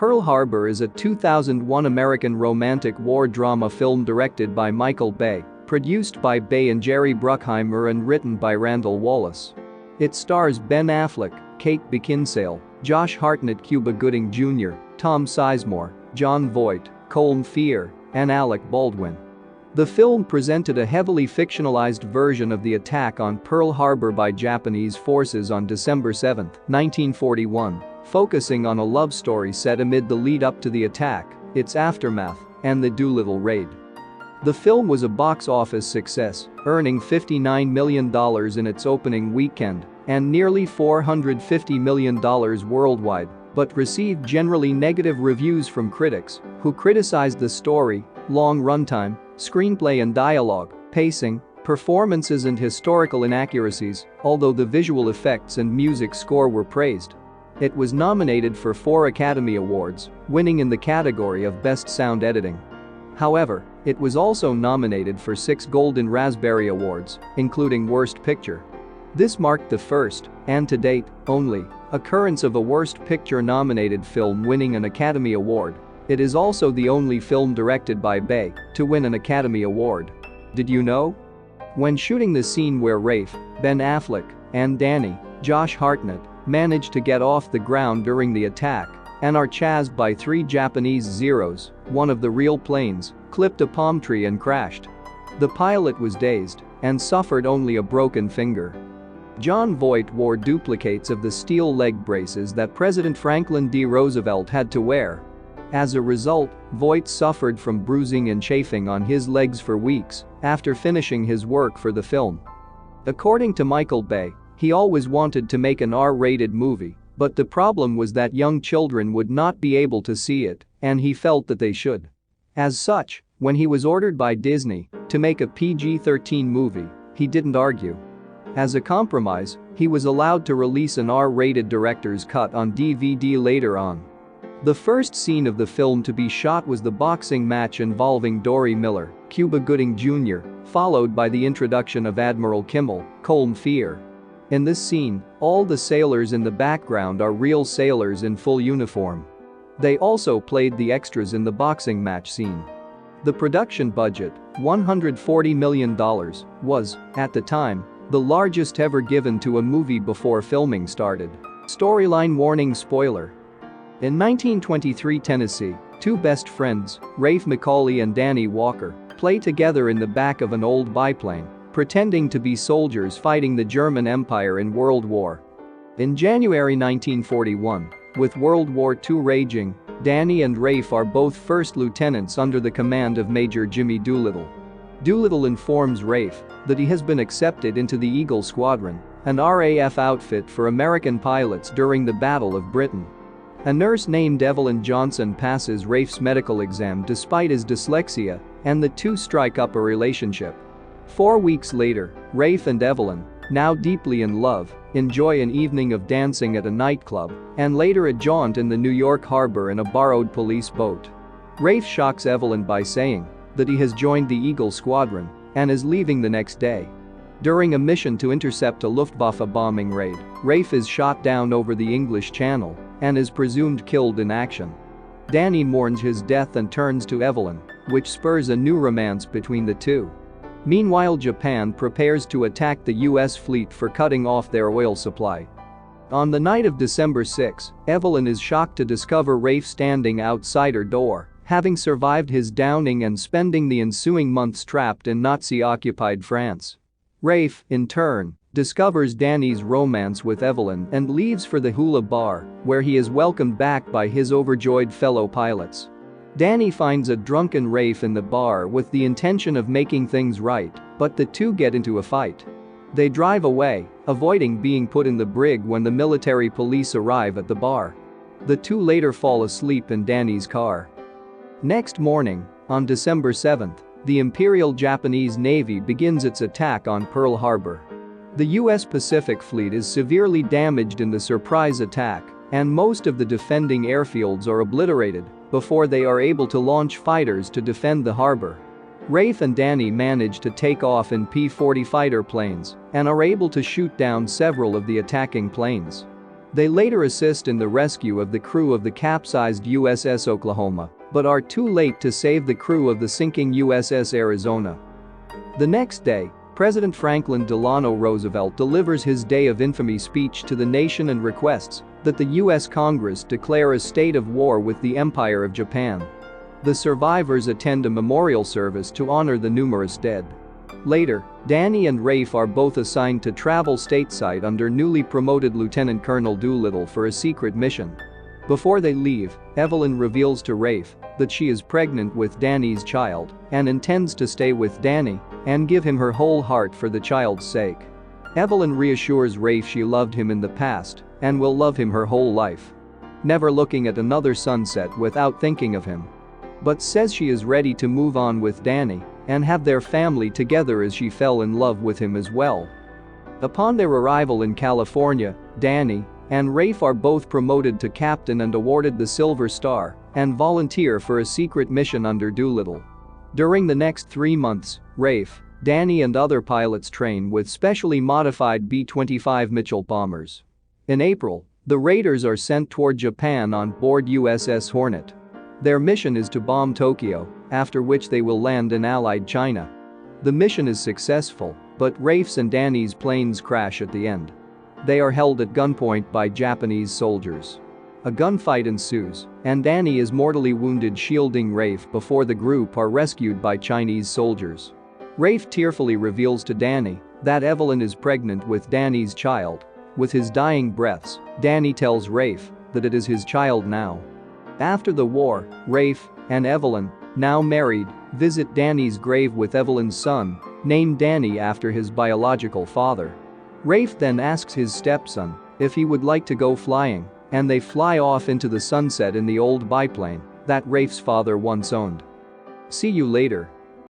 Pearl Harbor is a 2001 American romantic war drama film directed by Michael Bay, produced by Bay and Jerry Bruckheimer and written by Randall Wallace. It stars Ben Affleck, Kate Beckinsale, Josh Hartnett, Cuba Gooding Jr., Tom Sizemore, Jon Voight, Colm Feore, and Alec Baldwin. The film presented a heavily fictionalized version of the attack on Pearl Harbor by Japanese forces on December 7, 1941, focusing on a love story set amid the lead-up to the attack, its aftermath, and the Doolittle raid. The film was a box office success, earning $59 million in its opening weekend and nearly $450 million worldwide, but received generally negative reviews from critics, who criticized the story, long runtime, screenplay and dialogue, pacing, performances and historical inaccuracies, although the visual effects and music score were praised. It was nominated for 4 Academy Awards, winning in the category of Best Sound Editing. However, it was also nominated for 6 Golden Raspberry Awards, including Worst Picture. This marked the first, and to date, only, occurrence of a Worst Picture-nominated film winning an Academy Award. It is also the only film directed by Bay to win an Academy Award. Did you know? When shooting the scene where Rafe, Ben Affleck, and Danny, Josh Hartnett, managed to get off the ground during the attack and are chased by 3 Japanese Zeros, one of the real planes clipped a palm tree and crashed. The pilot was dazed and suffered only a broken finger. Jon Voight wore duplicates of the steel leg braces that President Franklin D. Roosevelt had to wear. As a result, Voight suffered from bruising and chafing on his legs for weeks after finishing his work for the film. According to Michael Bay, he always wanted to make an R-rated movie, but the problem was that young children would not be able to see it, and he felt that they should. As such, when he was ordered by Disney to make a PG-13 movie, he didn't argue. As a compromise, he was allowed to release an R-rated director's cut on DVD later on. The first scene of the film to be shot was the boxing match involving Dory Miller, Cuba Gooding Jr., followed by the introduction of Admiral Kimmel, Colm Feore. In this scene, all the sailors in the background are real sailors in full uniform. They also played the extras in the boxing match scene. The production budget, $140 million, was, at the time, the largest ever given to a movie before filming started. Storyline warning spoiler. In 1923 Tennessee, 2 best friends, Rafe McCauley and Danny Walker, play together in the back of an old biplane, pretending to be soldiers fighting the German Empire in World War. In January 1941, with World War II raging, Danny and Rafe are both first lieutenants under the command of Major Jimmy Doolittle. Doolittle informs Rafe that he has been accepted into the Eagle Squadron, an RAF outfit for American pilots during the Battle of Britain. A nurse named Evelyn Johnson passes Rafe's medical exam despite his dyslexia, and the two strike up a relationship. 4 weeks later, Rafe and Evelyn, now deeply in love, enjoy an evening of dancing at a nightclub and later a jaunt in the New York harbor in a borrowed police boat. Rafe shocks Evelyn by saying that he has joined the Eagle Squadron and is leaving the next day. During a mission to intercept a Luftwaffe bombing raid, Rafe is shot down over the English Channel and is presumed killed in action. Danny mourns his death and turns to Evelyn, which spurs a new romance between the two. Meanwhile, Japan prepares to attack the US fleet for cutting off their oil supply. On the night of December 6, Evelyn is shocked to discover Rafe standing outside her door, having survived his downing and spending the ensuing months trapped in Nazi-occupied France. Rafe, in turn, discovers Danny's romance with Evelyn and leaves for the hula bar, where he is welcomed back by his overjoyed fellow pilots. Danny finds a drunken Rafe in the bar with the intention of making things right, but the two get into a fight. They drive away, avoiding being put in the brig when the military police arrive at the bar. The two later fall asleep in Danny's car. Next morning, on December 7, the Imperial Japanese Navy begins its attack on Pearl Harbor. The U.S. Pacific Fleet is severely damaged in the surprise attack, and most of the defending airfields are obliterated before they are able to launch fighters to defend the harbor. Rafe and Danny manage to take off in P-40 fighter planes and are able to shoot down several of the attacking planes. They later assist in the rescue of the crew of the capsized USS Oklahoma, but are too late to save the crew of the sinking USS Arizona. The next day, President Franklin Delano Roosevelt delivers his Day of Infamy speech to the nation and requests that the U.S. Congress declare a state of war with the Empire of Japan. The survivors attend a memorial service to honor the numerous dead. Later, Danny and Rafe are both assigned to travel stateside under newly promoted Lieutenant Colonel Doolittle for a secret mission. Before they leave, Evelyn reveals to Rafe that she is pregnant with Danny's child and intends to stay with Danny and give him her whole heart for the child's sake. Evelyn reassures Rafe she loved him in the past and will love him her whole life, never looking at another sunset without thinking of him. But says she is ready to move on with Danny and have their family together as she fell in love with him as well. Upon their arrival in California, Danny and Rafe are both promoted to captain and awarded the Silver Star and volunteer for a secret mission under Doolittle. During the next 3 months, Rafe, Danny and other pilots train with specially modified B-25 Mitchell bombers. In April, the raiders are sent toward Japan on board USS Hartnett. Their mission is to bomb Tokyo, after which they will land in Allied China. The mission is successful, but Rafe's and Danny's planes crash at the end. They are held at gunpoint by Japanese soldiers. A gunfight ensues, and Danny is mortally wounded shielding Rafe before the group are rescued by Chinese soldiers. Rafe tearfully reveals to Danny that Evelyn is pregnant with Danny's child. With his dying breaths, Danny tells Rafe that it is his child now. After the war, Rafe and Evelyn, now married, visit Danny's grave with Evelyn's son, named Danny after his biological father. Rafe then asks his stepson if he would like to go flying, and they fly off into the sunset in the old biplane that Rafe's father once owned. See you later.